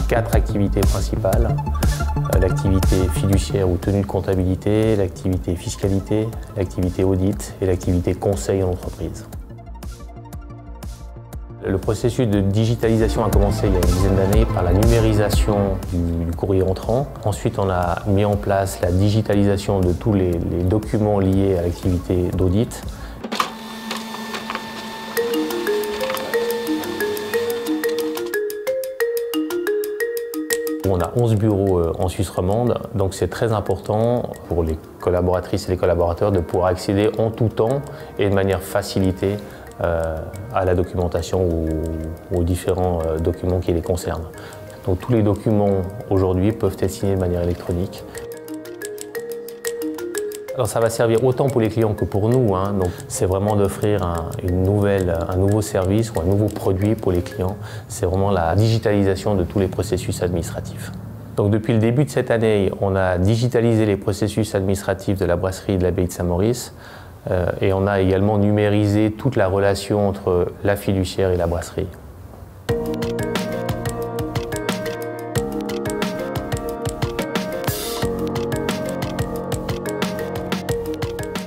4 activités principales. L'activité fiduciaire ou tenue de comptabilité, l'activité fiscalité, l'activité audit et l'activité conseil en entreprise. Le processus de digitalisation a commencé il y a une dizaine d'années par la numérisation du courrier entrant. Ensuite, on a mis en place la digitalisation de tous les documents liés à l'activité d'audit. On a 11 bureaux en Suisse romande, donc c'est très important pour les collaboratrices et les collaborateurs de pouvoir accéder en tout temps et de manière facilitée à la documentation ou aux différents documents qui les concernent. Donc tous les documents aujourd'hui peuvent être signés de manière électronique. Alors ça va servir autant pour les clients que pour nous, hein. Donc c'est vraiment d'offrir un nouveau service ou un nouveau produit pour les clients. C'est vraiment la digitalisation de tous les processus administratifs. Donc depuis le début de cette année, on a digitalisé les processus administratifs de la brasserie de l'abbaye de Saint-Maurice et on a également numérisé toute la relation entre la fiduciaire et la brasserie.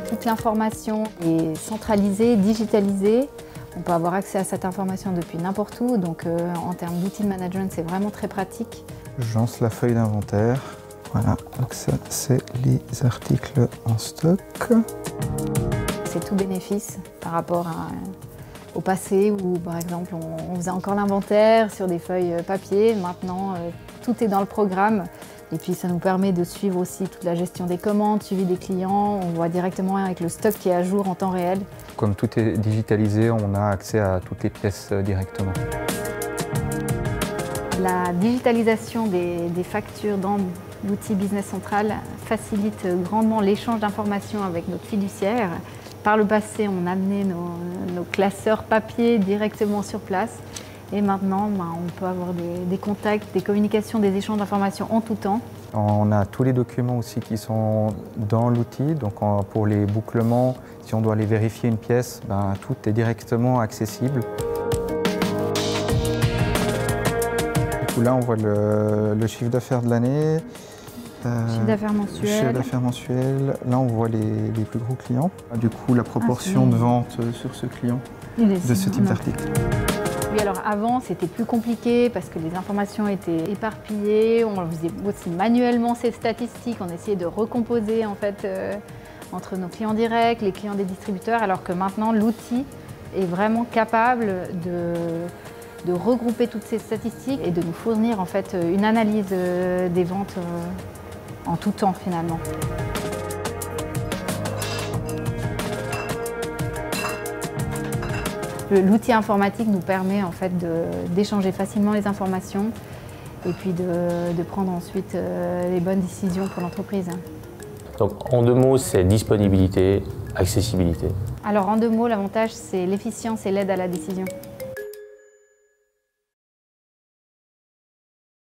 Toute l'information est centralisée, digitalisée. On peut avoir accès à cette information depuis n'importe où, donc en termes d'outils de management, c'est vraiment très pratique. Je lance la feuille d'inventaire. Voilà, donc ça, c'est les articles en stock. C'est tout bénéfice par rapport au passé où, par exemple, on faisait encore l'inventaire sur des feuilles papier. Maintenant, tout est dans le programme. Et puis, ça nous permet de suivre aussi toute la gestion des commandes, suivi des clients. On voit directement avec le stock qui est à jour en temps réel. Comme tout est digitalisé, on a accès à toutes les pièces directement. La digitalisation des factures dans l'outil Business Central facilite grandement l'échange d'informations avec notre fiduciaire. Par le passé, on amenait nos classeurs papier directement sur place. Et maintenant, on peut avoir des contacts, des communications, des échanges d'informations en tout temps. On a tous les documents aussi qui sont dans l'outil. Donc pour les bouclements, si on doit aller vérifier une pièce, tout est directement accessible. Du coup, là, on voit le chiffre d'affaires de l'année. Chiffre d'affaires mensuel. Chiffre d'affaires mensuel. Là, on voit les plus gros clients. Du coup, la proportion de vente sur ce client, de ce type d'article. Oui, alors avant, c'était plus compliqué parce que les informations étaient éparpillées. On faisait aussi manuellement ces statistiques. On essayait de recomposer en fait entre nos clients directs, les clients des distributeurs, alors que maintenant, l'outil est vraiment capable de regrouper toutes ces statistiques et de nous fournir en fait une analyse des ventes en tout temps finalement. L'outil informatique nous permet en fait d'échanger facilement les informations et puis de prendre ensuite les bonnes décisions pour l'entreprise. Donc en 2 mots, c'est disponibilité, accessibilité. Alors en 2 mots, l'avantage c'est l'efficience et l'aide à la décision.